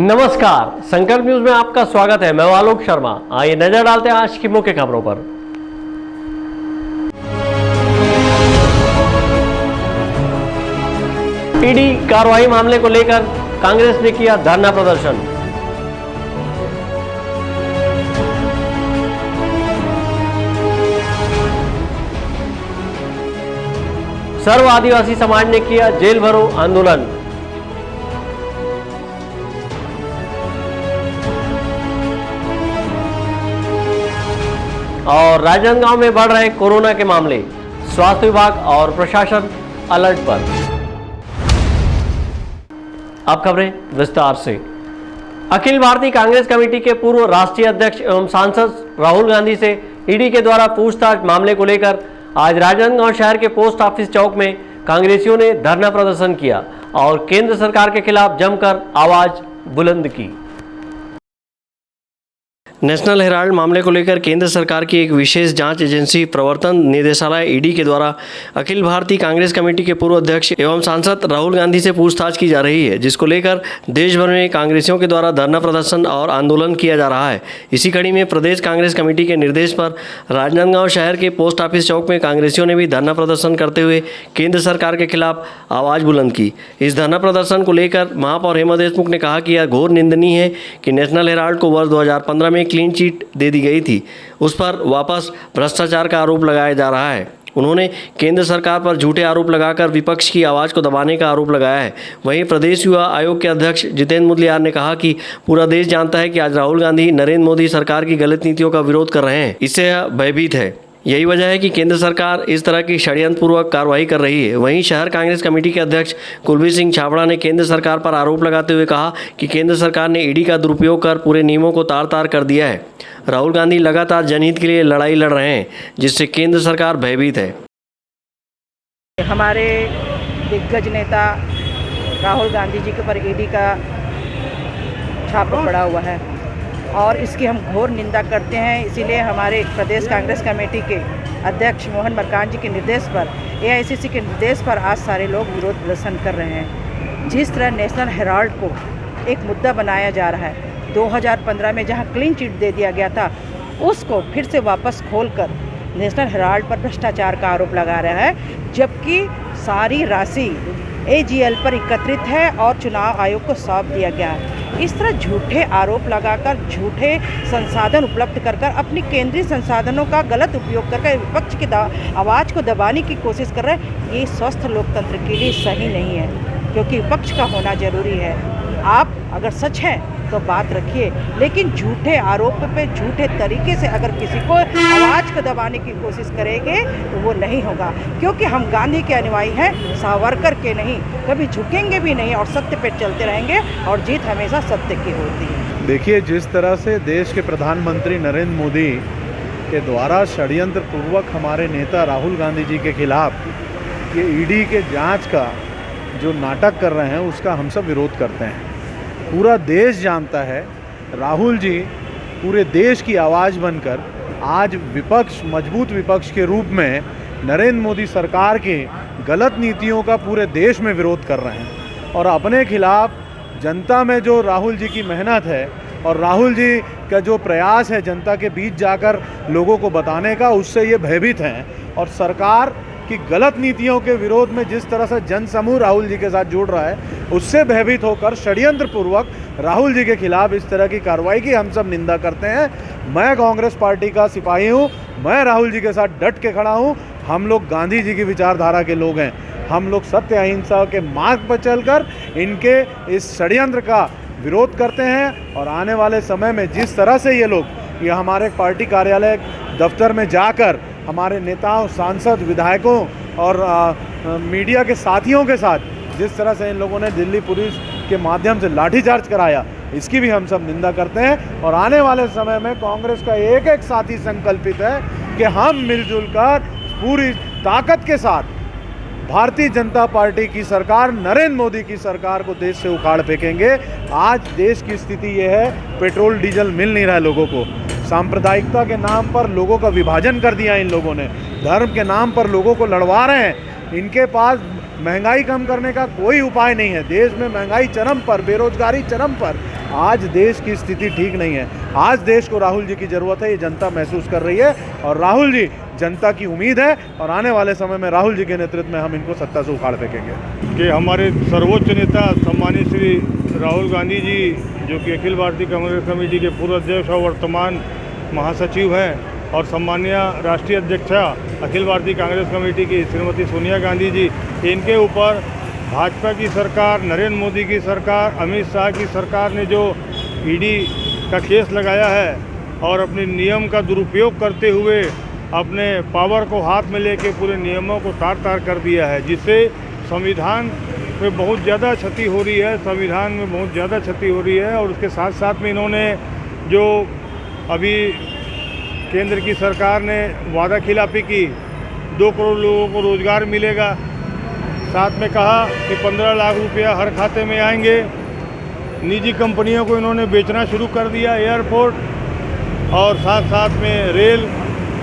नमस्कार, संकल्प न्यूज में आपका स्वागत है। मैं आलोक शर्मा। आइए नजर डालते हैं आज की मुख्य खबरों पर। ईडी कार्रवाई मामले को लेकर कांग्रेस ने किया धरना प्रदर्शन। सर्व आदिवासी समाज ने किया जेल भरो आंदोलन। और राजनांदगांव में बढ़ रहे कोरोना के मामले, स्वास्थ्य विभाग और प्रशासन अलर्ट पर। अब खबरें विस्तार से। अखिल भारतीय कांग्रेस कमेटी के पूर्व राष्ट्रीय अध्यक्ष एवं सांसद राहुल गांधी से ईडी के द्वारा पूछताछ मामले को लेकर आज राजनांदगांव शहर के पोस्ट ऑफिस चौक में कांग्रेसियों ने धरना प्रदर्शन किया और केंद्र सरकार के खिलाफ जमकर आवाज बुलंद की। नेशनल हेराल्ड मामले को लेकर केंद्र सरकार की एक विशेष जांच एजेंसी प्रवर्तन निदेशालय ईडी के द्वारा अखिल भारतीय कांग्रेस कमेटी के पूर्व अध्यक्ष एवं सांसद राहुल गांधी से पूछताछ की जा रही है, जिसको लेकर देश भर में कांग्रेसियों के द्वारा धरना प्रदर्शन और आंदोलन किया जा रहा है। इसी कड़ी में प्रदेश कांग्रेस कमेटी के निर्देश पर राजनांदगांव शहर के पोस्ट ऑफिस चौक में कांग्रेसियों ने भी धरना प्रदर्शन करते हुए केंद्र सरकार के खिलाफ आवाज़ बुलंद की। इस धरना प्रदर्शन को लेकर महापौर हेमा देशमुख ने कहा कि यह घोर निंदनीय है कि नेशनल हेराल्ड को वर्ष 2015 में क्लीन चिट दे दी गई थी, उस पर वापस भ्रष्टाचार का आरोप लगाया जा रहा है। उन्होंने केंद्र सरकार पर झूठे आरोप लगाकर विपक्ष की आवाज़ को दबाने का आरोप लगाया है। वहीं प्रदेश युवा आयोग के अध्यक्ष जितेंद्र मुदलियार ने कहा कि पूरा देश जानता है कि आज राहुल गांधी नरेंद्र मोदी सरकार की गलत नीतियों का विरोध कर रहे हैं, इससे यह भयभीत है। यही वजह है कि केंद्र सरकार इस तरह की षड्यंत्रपूर्वक कार्रवाई कर रही है। वहीं शहर कांग्रेस कमेटी के अध्यक्ष कुलबीर सिंह छाबड़ा ने केंद्र सरकार पर आरोप लगाते हुए कहा कि केंद्र सरकार ने ईडी का दुरुपयोग कर पूरे नियमों को तार-तार कर दिया है। राहुल गांधी लगातार जनहित के लिए लड़ाई लड़ रहे हैं, जिससे केंद्र सरकार भयभीत है। हमारे दिग्गज नेता राहुल गांधी जी के ऊपर ईडी का छापा पड़ा हुआ है और इसकी हम घोर निंदा करते हैं। इसीलिए हमारे प्रदेश कांग्रेस कमेटी के अध्यक्ष मोहन मरकाम जी के निर्देश पर, एआईसीसी के निर्देश पर आज सारे लोग विरोध प्रदर्शन कर रहे हैं। जिस तरह नेशनल हेराल्ड को एक मुद्दा बनाया जा रहा है, 2015 में जहां क्लीन चिट दे दिया गया था, उसको फिर से वापस खोलकर नेशनल हेराल्ड पर भ्रष्टाचार का आरोप लगा रहा है, जबकि सारी राशि एजीएल पर एकत्रित है और चुनाव आयोग को सौंप दिया गया है। इस तरह झूठे आरोप लगाकर, झूठे संसाधन उपलब्ध कर अपनी केंद्रीय संसाधनों का गलत उपयोग करके विपक्ष की आवाज़ को दबाने की कोशिश कर रहे हैं। ये स्वस्थ लोकतंत्र के लिए सही नहीं है, क्योंकि विपक्ष का होना जरूरी है। आप अगर सच हैं तो बात रखिए, लेकिन झूठे आरोप पे झूठे तरीके से अगर किसी को आवाज़ को दबाने की कोशिश करेंगे तो वो नहीं होगा, क्योंकि हम गांधी के अनुयायी हैं, सावरकर के नहीं। कभी झुकेंगे भी नहीं और सत्य पे चलते रहेंगे और जीत हमेशा सत्य की होती है। देखिए, जिस तरह से देश के प्रधानमंत्री नरेंद्र मोदी के द्वारा षड्यंत्र पूर्वक हमारे नेता राहुल गांधी जी के खिलाफ ये ईडी के जांच का जो नाटक कर रहे हैं, उसका हम सब विरोध करते हैं। पूरा देश जानता है राहुल जी पूरे देश की आवाज़ बनकर आज विपक्ष, मजबूत विपक्ष के रूप में नरेंद्र मोदी सरकार की गलत नीतियों का पूरे देश में विरोध कर रहे हैं और अपने खिलाफ जनता में जो राहुल जी की मेहनत है और राहुल जी का जो प्रयास है जनता के बीच जाकर लोगों को बताने का, उससे ये भयभीत हैं और सरकार कि गलत नीतियों के विरोध में जिस तरह से जन समूह राहुल जी के साथ जुड़ रहा है, उससे भयभीत होकर षड्यंत्र पूर्वक राहुल जी के खिलाफ इस तरह की कार्रवाई की हम सब निंदा करते हैं। मैं कांग्रेस पार्टी का सिपाही हूं, मैं राहुल जी के साथ डट के खड़ा हूं। हम लोग गांधी जी की विचारधारा के लोग हैं। हम लोग सत्य अहिंसा के मार्ग पर चलकर इनके इस षड्यंत्र का विरोध करते हैं और आने वाले समय में जिस तरह से ये लोग हमारे पार्टी कार्यालय दफ्तर में जाकर हमारे नेताओं, सांसद, विधायकों और मीडिया के साथियों के साथ जिस तरह से इन लोगों ने दिल्ली पुलिस के माध्यम से लाठीचार्ज कराया, इसकी भी हम सब निंदा करते हैं। और आने वाले समय में कांग्रेस का एक एक साथी संकल्पित है कि हम मिलजुल कर पूरी ताकत के साथ भारतीय जनता पार्टी की सरकार, नरेंद्र मोदी की सरकार को देश से उखाड़ फेंकेंगे। आज देश की स्थिति ये है, पेट्रोल डीजल मिल नहीं रहा है लोगों को। सांप्रदायिकता के नाम पर लोगों का विभाजन कर दिया इन लोगों ने, धर्म के नाम पर लोगों को लड़वा रहे हैं। इनके पास महंगाई कम करने का कोई उपाय नहीं है। देश में महंगाई चरम पर, बेरोजगारी चरम पर, आज देश की स्थिति ठीक नहीं है। आज देश को राहुल जी की ज़रूरत है, ये जनता महसूस कर रही है और राहुल जी जनता की उम्मीद है और आने वाले समय में राहुल जी के नेतृत्व में हम इनको सत्ता से उखाड़ फेंकेंगे। कि हमारे सर्वोच्च नेता सम्मानित श्री राहुल गांधी जी, जो कि अखिल भारतीय कांग्रेस कमेटी के पूर्व अध्यक्ष और वर्तमान महासचिव हैं, और सम्मानीय राष्ट्रीय अध्यक्षा अखिल भारतीय कांग्रेस कमेटी की श्रीमती सोनिया गांधी जी, इनके ऊपर भाजपा की सरकार, नरेंद्र मोदी की सरकार, अमित शाह की सरकार ने जो ईडी का केस लगाया है और अपने नियम का दुरुपयोग करते हुए अपने पावर को हाथ में लेके पूरे नियमों को तार कर दिया है, जिससे संविधान में बहुत ज़्यादा क्षति हो रही है, संविधान में बहुत ज़्यादा क्षति हो रही है। और उसके साथ साथ में इन्होंने जो अभी केंद्र की सरकार ने वादा खिलाफी की, 2 करोड़ लोगों को रोज़गार मिलेगा, साथ में कहा कि 15 लाख रुपया हर खाते में आएंगे। निजी कंपनियों को इन्होंने बेचना शुरू कर दिया, एयरपोर्ट और साथ साथ में रेल।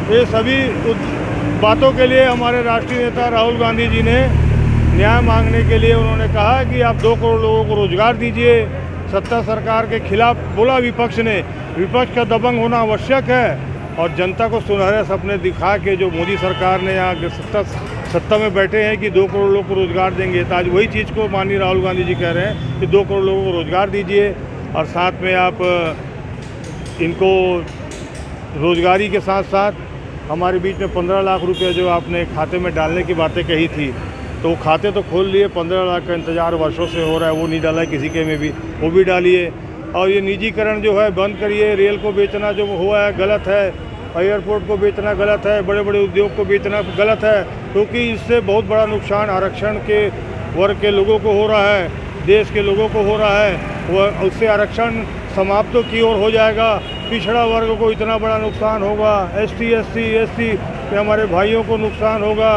ये सभी बातों के लिए हमारे राष्ट्रीय नेता राहुल गांधी जी ने न्याय मांगने के लिए उन्होंने कहा कि आप 2 करोड़ लोगों को रोजगार दीजिए। सत्ता सरकार के खिलाफ बोला विपक्ष ने, विपक्ष का दबंग होना आवश्यक है और जनता को सुनहरे सपने दिखा के जो मोदी सरकार ने यहाँ सत्ता में बैठे हैं कि 2 करोड़ लोगों को रोजगार देंगे, तो आज वही चीज़ को माननीय राहुल गांधी जी कह रहे हैं कि 2 करोड़ लोगों को रोजगार दीजिए और साथ में आप इनको रोजगारी के साथ साथ हमारे बीच में 15 लाख रुपये जो आपने खाते में डालने की बातें कही थी, तो खाते तो खोल लिए, 15 लाख का इंतज़ार वर्षों से हो रहा है, वो नहीं डाला है किसी के में भी, वो भी डालिए। और ये निजीकरण जो है बंद करिए, रेल को बेचना जो हुआ है गलत है, एयरपोर्ट को बेचना गलत है, बड़े बड़े उद्योग को बेचना गलत है, क्योंकि इससे बहुत बड़ा नुकसान आरक्षण के वर्ग के लोगों को हो रहा है, देश के लोगों को हो रहा है। वह उससे आरक्षण समाप्तों की ओर हो जाएगा, पिछड़ा वर्ग को इतना बड़ा नुकसान होगा, ST SC के हमारे भाइयों को नुकसान होगा,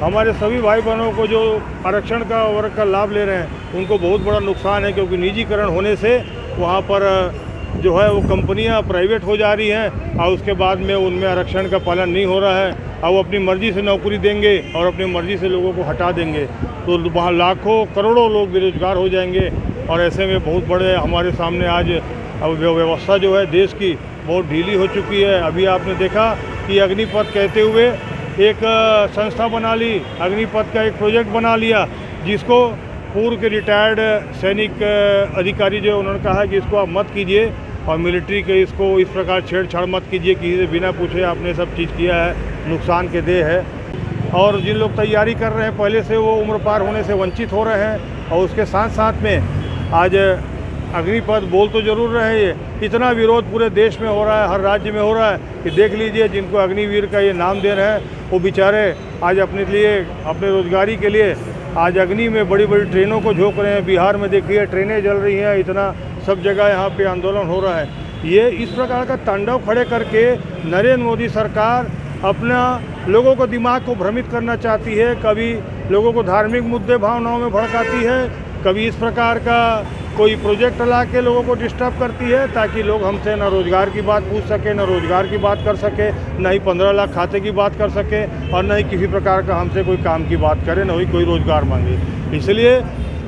हमारे सभी भाई बहनों को जो आरक्षण का वर्ग का लाभ ले रहे हैं उनको बहुत बड़ा नुकसान है, क्योंकि निजीकरण होने से वहाँ पर जो है वो कंपनियां प्राइवेट हो जा रही हैं और उसके बाद में उनमें आरक्षण का पालन नहीं हो रहा है और वो अपनी मर्ज़ी से नौकरी देंगे और अपनी मर्ज़ी से लोगों को हटा देंगे, तो वहाँ लाखों करोड़ों लोग बेरोजगार हो जाएंगे। और ऐसे में बहुत बड़े हमारे सामने आज व्यवस्था जो है देश की बहुत ढीली हो चुकी है। अभी आपने देखा कि अग्निपथ कहते हुए एक संस्था बना ली, अग्निपथ का एक प्रोजेक्ट बना लिया, जिसको पूर्व के रिटायर्ड सैनिक अधिकारी जो उन्होंने कहा कि इसको आप मत कीजिए और मिलिट्री के इसको इस प्रकार छेड़छाड़ मत कीजिए, किसी से बिना पूछे आपने सब चीज़ किया है, नुकसान के देह है। और जिन लोग तैयारी कर रहे हैं पहले से वो उम्र पार होने से वंचित हो रहे हैं। और उसके साथ साथ में आज अग्निपथ बोल तो ज़रूर रहे, ये इतना विरोध पूरे देश में हो रहा है, हर राज्य में हो रहा है कि देख लीजिए जिनको अग्निवीर का ये नाम दे रहे हैं वो बेचारे आज अपने लिए, अपने रोजगारी के लिए आज अग्नि में बड़ी बड़ी ट्रेनों को झोंक रहे हैं। बिहार में देखिए ट्रेनें जल रही हैं, इतना सब जगह यहाँ पे आंदोलन हो रहा है। ये इस प्रकार का तांडव खड़े करके नरेंद्र मोदी सरकार अपना लोगों को दिमाग को भ्रमित करना चाहती है, कभी लोगों को धार्मिक मुद्दे भावनाओं में भड़काती है, कभी इस प्रकार का कोई प्रोजेक्ट ला के लोगों को डिस्टर्ब करती है ताकि लोग हमसे ना रोज़गार की बात पूछ सके, ना रोज़गार की बात कर सके, ना ही 15 लाख खाते की बात कर सके और ना ही किसी प्रकार का हमसे कोई काम की बात करे, ना ही कोई रोज़गार मांगे। इसलिए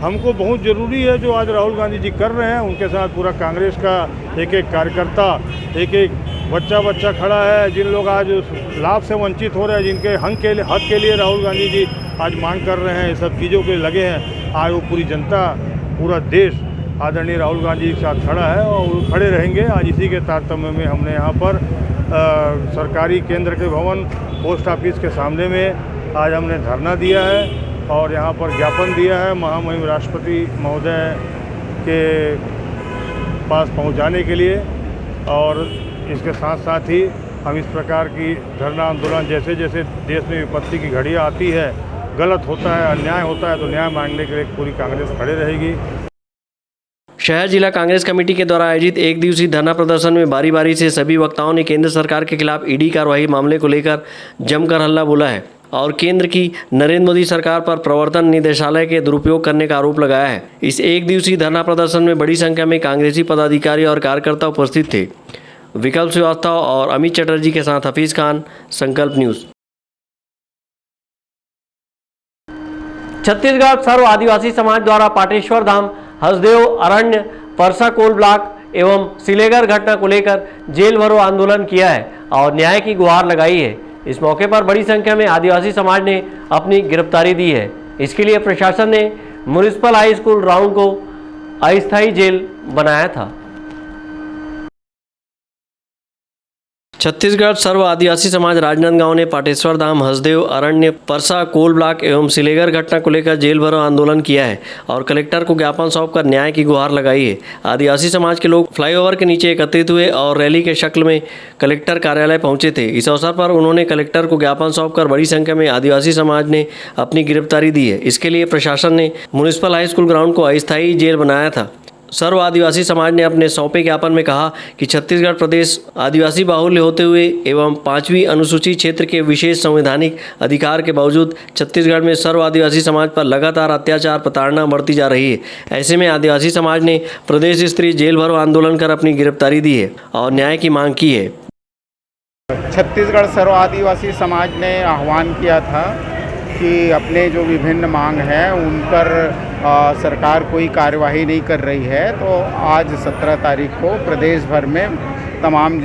हमको बहुत ज़रूरी है जो आज राहुल गांधी जी कर रहे हैं, उनके साथ पूरा कांग्रेस का एक एक कार्यकर्ता, एक एक बच्चा खड़ा है। जिन लोग आज लाभ से वंचित हो रहे हैं, जिनके हक के लिए राहुल गांधी जी आज मांग कर रहे हैं, ये सब चीज़ों के लगे हैं, आज वो पूरी जनता, पूरा देश आदरणीय राहुल गांधी के साथ खड़ा है और वो खड़े रहेंगे। आज इसी के तारतम्य में हमने यहाँ पर सरकारी केंद्र के भवन पोस्ट ऑफिस के सामने में आज हमने धरना दिया है और यहाँ पर ज्ञापन दिया है महामहिम राष्ट्रपति महोदय के पास पहुँचाने के लिए। और इसके साथ साथ ही हम इस प्रकार की धरना आंदोलन जैसे जैसे देश में विपत्ति की घड़ियाँ आती है, गलत होता है, अन्याय होता है, तो न्याय मांगने के लिए पूरी कांग्रेस खड़े रहेगी। शहर जिला कांग्रेस कमेटी के द्वारा आयोजित एक दिवसीय धरना प्रदर्शन में बारी बारी से सभी वक्ताओं ने केंद्र सरकार के खिलाफ ईडी कार्रवाई मामले को लेकर जमकर हल्ला बोला है और केंद्र की नरेंद्र मोदी सरकार पर प्रवर्तन निदेशालय के दुरुपयोग करने का आरोप लगाया है। इस एक दिवसीय धरना प्रदर्शन में बड़ी संख्या में कांग्रेसी पदाधिकारी और कार्यकर्ता उपस्थित थे। विकल्प श्रीवास्तव और अमित चटर्जी के साथ हफीज खान, संकल्प न्यूज। छत्तीसगढ़ सर्व आदिवासी समाज द्वारा पाटेश्वर धाम, हसदेव अरण्य, परसा कोल ब्लॉक एवं सिलेगर घटना को लेकर जेल भरो आंदोलन किया है और न्याय की गुहार लगाई है। इस मौके पर बड़ी संख्या में आदिवासी समाज ने अपनी गिरफ्तारी दी है। इसके लिए प्रशासन ने म्युनिसिपल हाई स्कूल राउंड को अस्थायी जेल बनाया था। छत्तीसगढ़ सर्व आदिवासी समाज राजनांदगांव ने पाटेश्वर धाम, हसदेव, अरण्य, परसा, कोल ब्लॉक एवं सिलेगर घटना को लेकर जेल भरो आंदोलन किया है और कलेक्टर को ज्ञापन सौंपकर न्याय की गुहार लगाई है। आदिवासी समाज के लोग फ्लाईओवर के नीचे एकत्रित हुए और रैली के शक्ल में कलेक्टर कार्यालय पहुंचे थे। इस अवसर पर उन्होंने कलेक्टर को ज्ञापन सौंपकर बड़ी संख्या में आदिवासी समाज ने अपनी गिरफ्तारी दी है। इसके लिए प्रशासन ने म्युनिसिपल हाई स्कूल ग्राउंड को अस्थायी जेल बनाया था। सर्व आदिवासी समाज ने अपने सौंपे ज्ञापन में कहा कि छत्तीसगढ़ प्रदेश आदिवासी बाहुल्य होते हुए एवं 5वीं अनुसूची क्षेत्र के विशेष संवैधानिक अधिकार के बावजूद छत्तीसगढ़ में सर्व आदिवासी समाज पर लगातार अत्याचार, प्रताड़ना बढ़ती जा रही है। ऐसे में आदिवासी समाज ने प्रदेश स्तरीय जेल भरो आंदोलन कर अपनी गिरफ्तारी दी है और न्याय की मांग की है। छत्तीसगढ़ सर्व आदिवासी समाज ने आह्वान किया था कि अपने जो विभिन्न मांग हैं उन पर सरकार कोई कार्यवाही नहीं कर रही है, तो आज 17 तारीख को प्रदेश भर में तमाम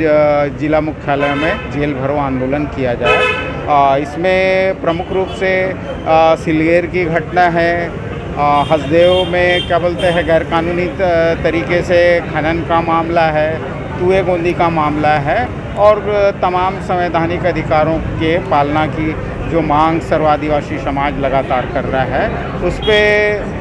जिला मुख्यालय में जेल भरो आंदोलन किया जाए। इसमें प्रमुख रूप से सिलगेर की घटना है, हसदेव में क्या बोलते हैं गैरकानूनी तरीके से खनन का मामला है, तुए गोंदी का मामला है और तमाम संवैधानिक अधिकारों के पालना की जो मांग सर्व आदिवासी समाज लगातार कर रहा है, उस पर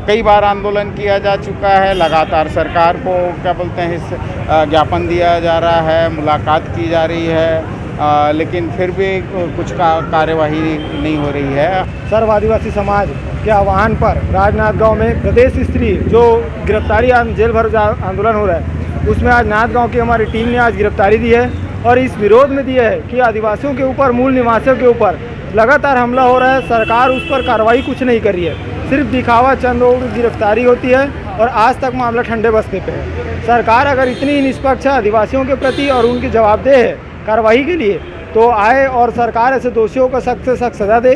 कई बार आंदोलन किया जा चुका है। लगातार सरकार को क्या बोलते हैं ज्ञापन दिया जा रहा है, मुलाकात की जा रही है, लेकिन फिर भी कुछ कार्यवाही नहीं हो रही है। सर्व आदिवासी समाज के आह्वान पर राजनांदगांव में प्रदेश स्तरीय जो गिरफ्तारी जेल भरो आंदोलन हो रहा है, उसमें आज नांदगांव की हमारी टीम ने आज गिरफ्तारी दी है और इस विरोध में दी है कि आदिवासियों के ऊपर, मूल निवासियों के ऊपर लगातार हमला हो रहा है। सरकार उस पर कार्रवाई कुछ नहीं कर रही है, सिर्फ दिखावा, चंद लोगों की गिरफ्तारी होती है और आज तक मामला ठंडे बस्ते पे है। सरकार अगर इतनी निष्पक्ष है आदिवासियों के प्रति और उनकी जवाबदेह है कार्रवाई के लिए, तो आए और सरकार ऐसे दोषियों को सख्त से सख्त सज़ा दे।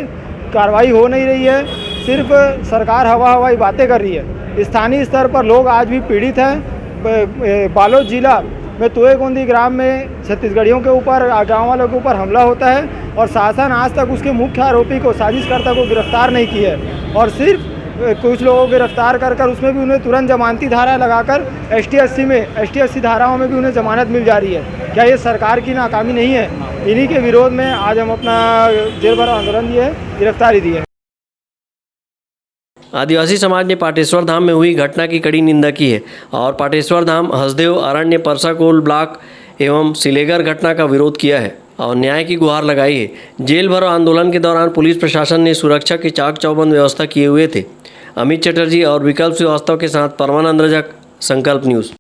कार्रवाई हो नहीं रही है, सिर्फ सरकार हवाई बातें कर रही है। स्थानीय स्तर पर लोग आज भी पीड़ित हैं। बालोद जिला में तुए गोंदी ग्राम में छत्तीसगढ़ियों के ऊपर, गाँव वालों के ऊपर हमला होता है और शासन आज तक उसके मुख्य आरोपी को, साजिशकर्ता को गिरफ्तार नहीं की है और सिर्फ कुछ लोगों को गिरफ्तार कर उसमें भी उन्हें तुरंत जमानती धारा लगाकर ST-80 धाराओं में भी उन्हें जमानत मिल जा रही है। क्या ये सरकार की नाकामी नहीं है? इन्हीं के विरोध में आज हम अपना जेल भरो आंदोलन दिए, गिरफ्तारी दी है। आदिवासी समाज ने पाटेश्वर धाम में हुई घटना की कड़ी निंदा की है और पाटेश्वर धाम, हसदेव, अरण्य, परसा, कोल ब्लॉक एवं सिलेगर घटना का विरोध किया है और न्याय की गुहार लगाई है। जेल भरो आंदोलन के दौरान पुलिस प्रशासन ने सुरक्षा की चाक चौबंद व्यवस्था किए हुए थे। अमित चटर्जी और विकल्प श्रीवास्तव के साथ परमानंद रजक, संकल्प न्यूज़।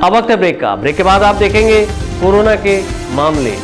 अब वक्त है ब्रेक का। ब्रेक के बाद आप देखेंगे कोरोना के मामले।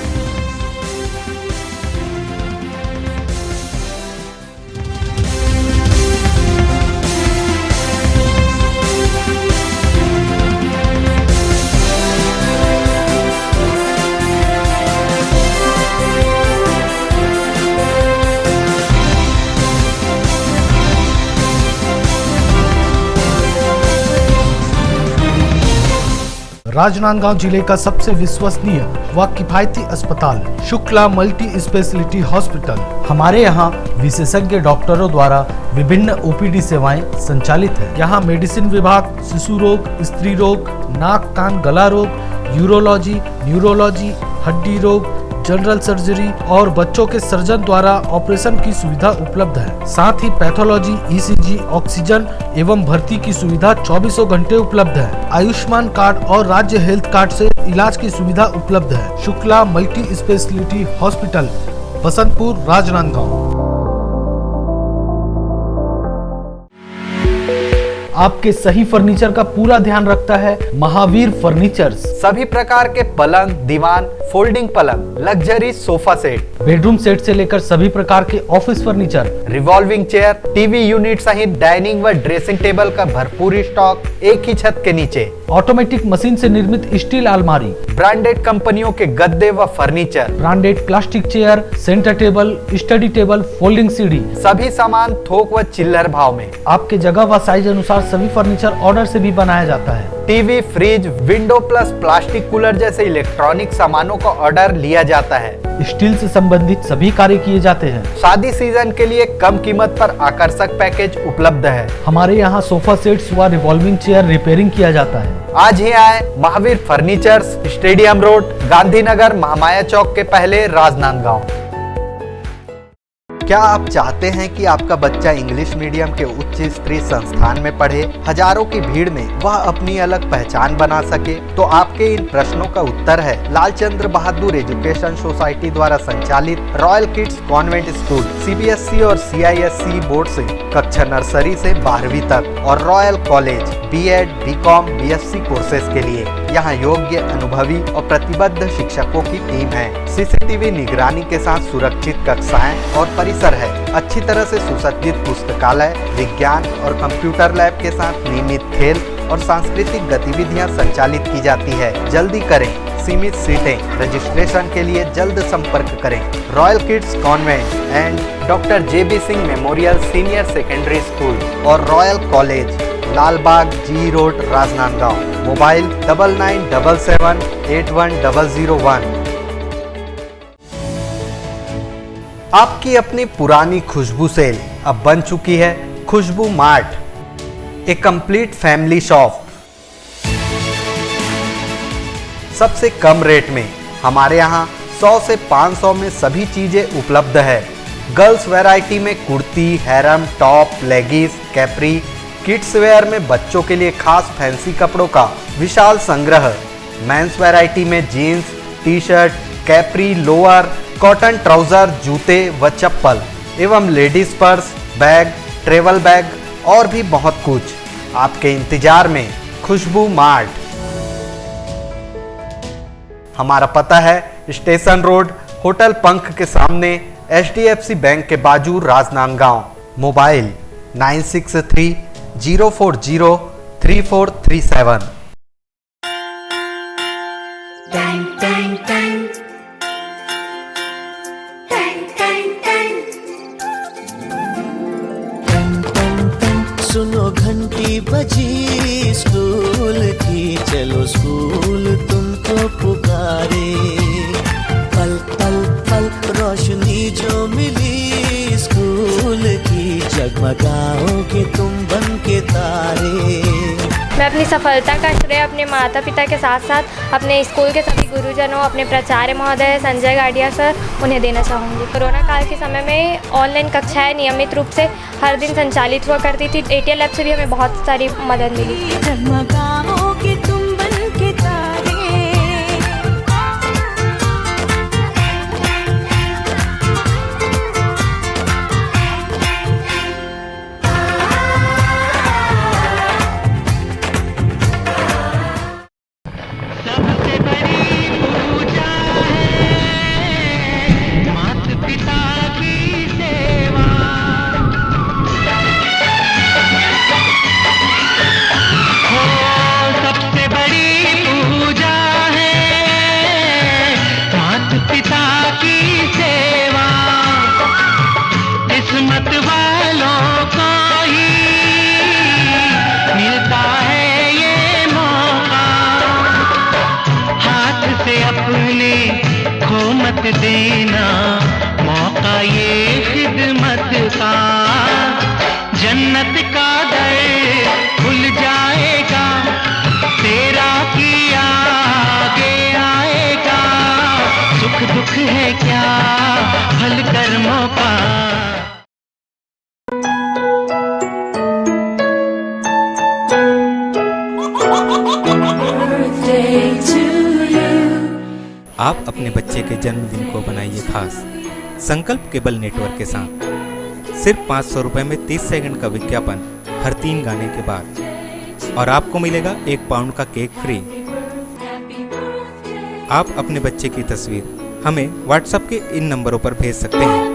राजनांदगांव जिले का सबसे विश्वसनीय व किफायती अस्पताल शुक्ला मल्टी स्पेशलिटी हॉस्पिटल। हमारे यहाँ विशेषज्ञ डॉक्टरों द्वारा विभिन्न OPD सेवाएं संचालित है। यहाँ मेडिसिन विभाग, शिशु रोग, स्त्री रोग, नाक कान गला रोग, यूरोलॉजी, न्यूरोलॉजी, हड्डी रोग, जनरल सर्जरी और बच्चों के सर्जन द्वारा ऑपरेशन की सुविधा उपलब्ध है। साथ ही पैथोलॉजी, ECG, ऑक्सीजन एवं भर्ती की सुविधा 24 घंटे उपलब्ध है। आयुष्मान कार्ड और राज्य हेल्थ कार्ड से इलाज की सुविधा उपलब्ध है। Shukla multi speciality hospital, Basantpur, Rajnandgaon. आपके सही फर्नीचर का पूरा ध्यान रखता है महावीर फर्नीचर्स। सभी प्रकार के पलंग, दीवान, फोल्डिंग पलंग, luxury sofa set, bedroom set से लेकर सभी प्रकार के office furniture, revolving chair, TV unit सहित डाइनिंग व ड्रेसिंग टेबल का भरपूर स्टॉक एक ही छत के नीचे। ऑटोमेटिक मशीन से निर्मित स्टील अलमारी, ब्रांडेड कंपनियों के गद्दे व furniture, branded plastic chair, centre table, study table, folding सीढ़ी, सभी सामान थोक व चिल्लर भाव में। आपके जगह व साइज अनुसार सभी फर्नीचर ऑर्डर से भी बनाया जाता है। TV, fridge, window plus plastic cooler जैसे इलेक्ट्रॉनिक सामानों का ऑर्डर लिया जाता है। स्टील से संबंधित सभी कार्य किए जाते हैं। शादी सीजन के लिए कम कीमत पर आकर्षक पैकेज उपलब्ध है। हमारे यहाँ सोफा सेट्स व रिवॉल्विंग चेयर रिपेयरिंग किया जाता है। आज ही आए Mahavir furnitures, Stadium Road, Gandhinagar, Mahamaya Chowk के पहले, राजनांदगांव। क्या आप चाहते हैं कि आपका बच्चा इंग्लिश मीडियम के उच्च स्तरीय संस्थान में पढ़े, हजारों की भीड़ में वह अपनी अलग पहचान बना सके? तो आपके इन प्रश्नों का उत्तर है लालचंद्र बहादुर एजुकेशन सोसाइटी द्वारा संचालित Royal Kids Convent School, CBSE और सीआईएससी बोर्ड से कक्षा नर्सरी से 12वीं तक, और Royal College BEd, BCom, BSc courses के लिए। यहाँ योग्य, अनुभवी और प्रतिबद्ध शिक्षकों की टीम है। सीसीटीवी निगरानी के साथ सुरक्षित कक्षाएं और परिसर है। अच्छी तरह से सुसज्जित पुस्तकालय, विज्ञान और कंप्यूटर लैब के साथ नियमित खेल और सांस्कृतिक गतिविधियां संचालित की जाती है। जल्दी करें, सीमित सीटें। रजिस्ट्रेशन के लिए जल्द संपर्क करें। Royal Kids Convent and doctor JB Singh Memorial Senior Secondary School और Royal College, Lalbagh G Road, Rajnandgaon. Mobile 9977810001। आपकी अपनी पुरानी खुशबू सेल अब बन चुकी है खुशबू मार्ट, एक कंप्लीट फैमिली शॉप। सबसे कम रेट में हमारे यहाँ 100 से 500 में सभी चीजें उपलब्ध है। गर्ल्स वैरायटी में kurti, harem, top, leggings, capri, kids wear में बच्चों के लिए खास फैंसी कपड़ों का विशाल संग्रह। मेंस वैरायटी में jeans, T shirt, capri, lower, cotton trouser, जूते व चप्पल एवं ladies purse, bag, travel bag और भी बहुत कुछ आपके इंतजार में खुशबू मार्ट। हमारा पता है स्टेशन रोड, होटल पंख के सामने, HDFC बैंक के बाजू, राजनांदगांव। मोबाइल 9630403437। सुनो घंटी बजी स्कूल की, चलो स्कूल तुमको पुकारे। पल पल पल रोशनी जो मिली स्कूल की, जगमगाओगे तुम बन के तारे। मैं अपनी सफलता का श्रेय अपने माता पिता के साथ साथ अपने स्कूल के सभी गुरुजनों, अपने प्राचार्य महोदय संजय गाडिया सर, उन्हें देना चाहूँगी। कोरोना काल के समय में ऑनलाइन कक्षाएं नियमित रूप से हर दिन संचालित हुआ करती थी। ATL लैब से भी हमें बहुत सारी मदद मिली। जगमगाओगे तुम बन के तारे। देना मौका ये खिदमत का, जन्नत का दर खुल जाएगा, तेरा किया आगे आएगा। सुख दुख है क्या हल कर मौका। आप अपने बच्चे के जन्मदिन को बनाइए खास संकल्प केबल नेटवर्क के साथ। सिर्फ 500 रुपये में 30 सेकंड का विज्ञापन हर 3 गाने के बाद, और आपको मिलेगा 1 पाउंड का केक फ्री। आप अपने बच्चे की तस्वीर हमें व्हाट्सएप के इन नंबरों पर भेज सकते हैं।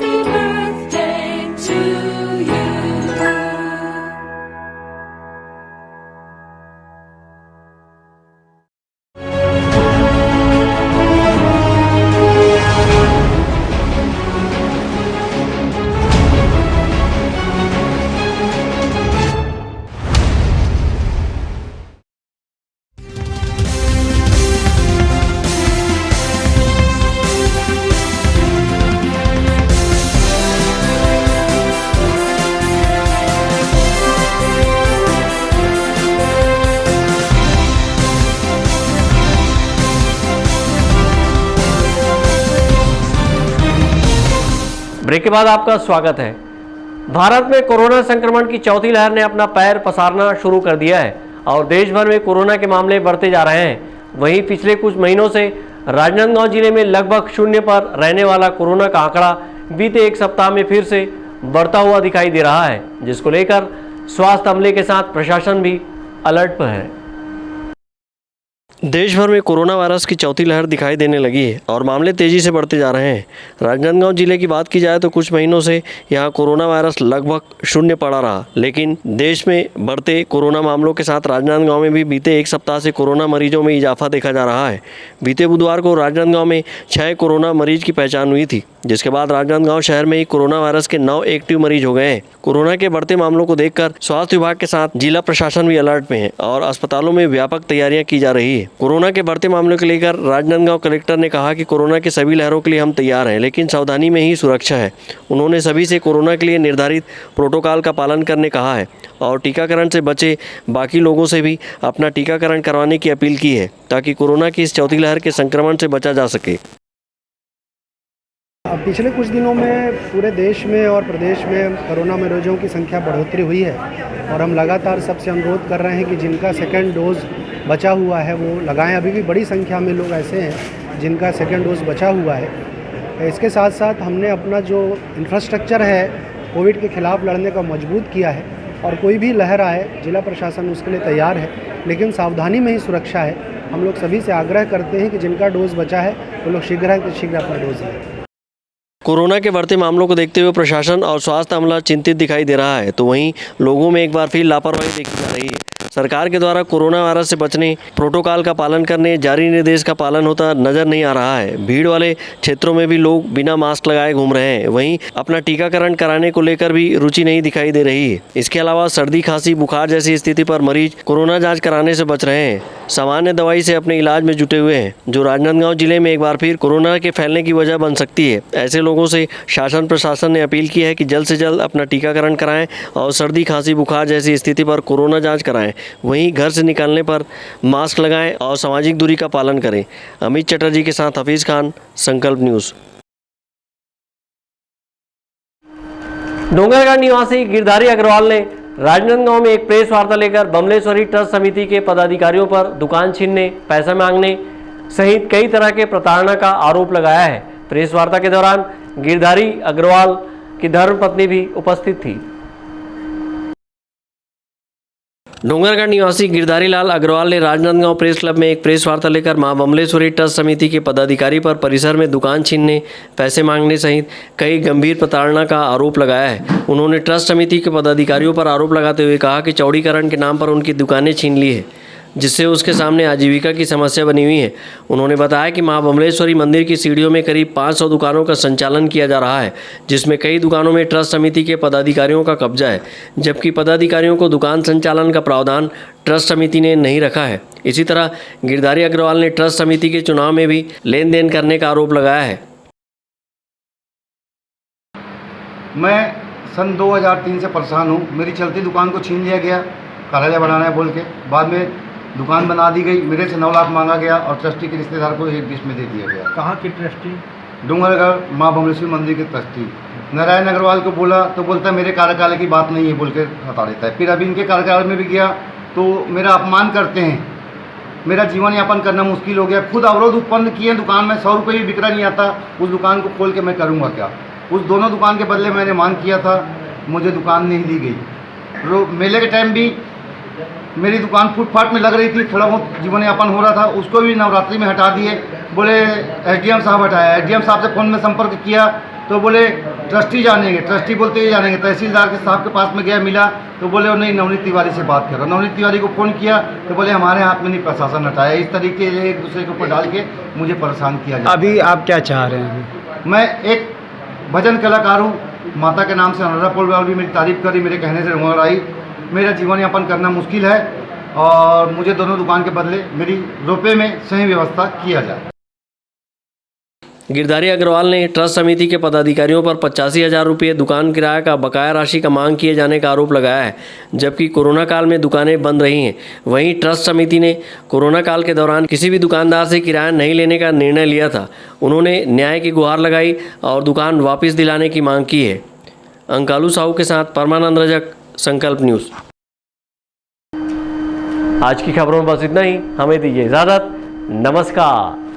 ब्रेक के बाद आपका स्वागत है। भारत में कोरोना संक्रमण की चौथी लहर ने अपना पैर पसारना शुरू कर दिया है और देश भर में कोरोना के मामले बढ़ते जा रहे हैं। वहीं पिछले कुछ महीनों से राजनांदगांव जिले में लगभग शून्य पर रहने वाला कोरोना का आंकड़ा बीते एक सप्ताह में फिर से बढ़ता हुआ दिखाई दे रहा है, जिसको लेकर स्वास्थ्य अमले के साथ प्रशासन भी अलर्ट पर है। देश भर में कोरोना वायरस की चौथी लहर दिखाई देने लगी है और मामले तेजी से बढ़ते जा रहे हैं। राजनांदगांव जिले की बात की जाए तो कुछ महीनों से यहां कोरोना वायरस लगभग शून्य पड़ा रहा, लेकिन देश में बढ़ते कोरोना मामलों के साथ राजनांदगांव में भी बीते एक सप्ताह से कोरोना मरीजों में इजाफा देखा जा रहा है। बीते बुधवार को राजनांदगांव में 6 कोरोना मरीज की पहचान हुई थी, जिसके बाद राजनांदगांव शहर में ही कोरोना वायरस के 9 एक्टिव मरीज हो गए हैं। कोरोना के बढ़ते मामलों को देखकर स्वास्थ्य विभाग के साथ जिला प्रशासन भी अलर्ट में है और अस्पतालों में व्यापक तैयारियां की जा रही है। कोरोना के बढ़ते मामलों को लेकर राजनांदगांव कलेक्टर ने कहा कि कोरोना के सभी लहरों के लिए हम तैयार हैं, लेकिन सावधानी में ही सुरक्षा है। उन्होंने सभी से कोरोना के लिए निर्धारित प्रोटोकॉल का पालन करने कहा है और टीकाकरण से बचे बाकी लोगों से भी अपना टीकाकरण करवाने की अपील की है, ताकि कोरोना की इस चौथी लहर के संक्रमण से बचा जा सके। पिछले कुछ दिनों में पूरे देश में और प्रदेश में कोरोना मरीजों की संख्या बढ़ोतरी हुई है और हम लगातार सबसे अनुरोध कर रहे हैं कि जिनका सेकेंड डोज बचा हुआ है वो लगाएं। अभी भी बड़ी संख्या में लोग ऐसे हैं जिनका सेकेंड डोज बचा हुआ है। इसके साथ साथ हमने अपना जो इंफ्रास्ट्रक्चर है कोविड के खिलाफ लड़ने का मजबूत किया है और कोई भी लहर आए जिला प्रशासन उसके लिए तैयार है, लेकिन सावधानी में ही सुरक्षा है। हम लोग सभी से आग्रह करते हैं कि जिनका डोज बचा है वो लोग शीघ्र अपना डोज लें। कोरोना के बढ़ते मामलों को देखते हुए प्रशासन और स्वास्थ्य अमला चिंतित दिखाई दे रहा है, तो वहीं लोगों में एक बार फिर लापरवाही देखी जा रही है। सरकार के द्वारा कोरोना वायरस से बचने, प्रोटोकॉल का पालन करने, जारी निर्देश का पालन होता नजर नहीं आ रहा है। भीड़ वाले क्षेत्रों में भी लोग बिना मास्क लगाए घूम रहे हैं। वहीं अपना टीकाकरण कराने को लेकर भी रुचि नहीं दिखाई दे रही है। इसके अलावा सर्दी, खांसी, बुखार जैसी स्थिति पर मरीज कोरोना जाँच कराने से बच रहे हैं, सामान्य दवाई से अपने इलाज में जुटे हुए हैं, जो राजनांदगांव जिले में एक बार फिर कोरोना के फैलने की वजह बन सकती है। ऐसे लोगों से शासन प्रशासन ने अपील की है कि जल्द से जल्द अपना टीकाकरण कराएं और सर्दी, खांसी, बुखार जैसी स्थिति पर कोरोना जांच कराएं। वहीं घर से निकलने पर मास्क लगाएं और सामाजिक दूरी का पालन करें। अमित चटर्जी के साथ हफीज खान, संकल्प न्यूज़। डोंगरगढ़ निवासी गिरधारी अग्रवाल ने राजनांदगांव में एक प्रेस वार्ता लेकर बमलेश्वरी ट्रस्ट समिति के पदाधिकारियों पर दुकान छीनने, पैसा मांगने सहित कई तरह के प्रताड़ना का आरोप लगाया है। प्रेस वार्ता के दौरान गिरधारी अग्रवाल की धर्मपत्नी भी उपस्थित थी। डोंगरगढ़ निवासी गिरधारी लाल अग्रवाल ने राजनांदगांव प्रेस क्लब में एक प्रेस वार्ता लेकर मां बमलेश्वरी ट्रस्ट समिति के पदाधिकारी पर परिसर में दुकान छीनने, पैसे मांगने सहित कई गंभीर प्रताड़ना का आरोप लगाया है। उन्होंने ट्रस्ट समिति के पदाधिकारियों पर आरोप लगाते हुए कहा कि चौड़ीकरण के नाम पर उनकी दुकानें छीन ली है, जिससे उसके सामने आजीविका की समस्या बनी हुई है। उन्होंने बताया कि मां बमलेश्वरी मंदिर की सीढ़ियों में करीब 500 दुकानों का संचालन किया जा रहा है, जिसमें कई दुकानों में ट्रस्ट समिति के पदाधिकारियों का कब्जा है, जबकि पदाधिकारियों को दुकान संचालन का प्रावधान ट्रस्ट समिति ने नहीं रखा है। इसी तरह गिरधारी अग्रवाल ने ट्रस्ट समिति के चुनाव में भी लेन देन करने का आरोप लगाया है। मैं सन 2003 से परेशान हूँ। मेरी चलती दुकान को छीन लिया गया, कार्यालय बनाना है बोल के। बाद में दुकान बना दी गई, मेरे से 9 लाख मांगा गया और ट्रस्टी के रिश्तेदार को 1/20 में दे दिया गया। कहाँ की ट्रस्टी? डोंगरगढ़ माँ बमलेश्वरी मंदिर के ट्रस्टी। नारायण अग्रवाल को बोला तो बोलता है मेरे कार्यकाल की बात नहीं है बोल के हटा देता है। फिर अभी इनके कार्यकाल में भी गया तो मेरा अपमान करते हैं, मेरा जीवन यापन करना मुश्किल हो गया। खुद अवरोध उत्पन्न किए दुकान में, 100 रुपये भी बिक्रा नहीं आता। उस दुकान को खोल के मैं करूँगा क्या? उस दोनों दुकान के बदले मैंने मांग किया था, मुझे दुकान नहीं दी गई। मेले के टाइम भी मेरी दुकान फुटपाथ में लग रही थी, थोड़ा बहुत जीवन यापन हो रहा था, उसको भी नवरात्रि में हटा दिए। बोले एसडीएम साहब हटाया। एसडीएम साहब से फ़ोन में संपर्क किया तो बोले ट्रस्टी जानेंगे। ट्रस्टी बोलते ही जानेंगे। तहसीलदार के साहब के पास में गया, मिला तो बोले नहीं, नवनीत तिवारी से बात करो। नवनीत तिवारी को फ़ोन किया तो बोले हमारे हाथ में नहीं, प्रशासन हटाया। इस तरीके से एक दूसरे के ऊपर डाल के मुझे परेशान किया जाए। अभी आप क्या चाह रहे हैं? मैं एक भजन कलाकार हूँ, माता के नाम से अनुराधा पोलवाल भी मेरी तारीफ़ करी, मेरे कहने से डोंगरगढ़ आई। मेरा जीवन यापन करना मुश्किल है और मुझे दोनों दुकान के बदले मेरी रुपये में सही व्यवस्था किया जाए। गिरधारी अग्रवाल ने ट्रस्ट समिति के पदाधिकारियों पर 85,000 रुपये दुकान किराया का बकाया राशि का मांग किए जाने का आरोप लगाया है, जबकि कोरोना काल में दुकानें बंद रही हैं। वहीं ट्रस्ट समिति ने कोरोना काल के दौरान किसी भी दुकानदार से किराया नहीं लेने का निर्णय लिया था। उन्होंने न्याय की गुहार लगाई और दुकान वापस दिलाने की मांग की है। अंकालू साहू के साथ परमानंद रजक, संकल्प न्यूज़। आज की खबरों में बस इतना ही। हमें दीजिए इजाज़त। नमस्कार।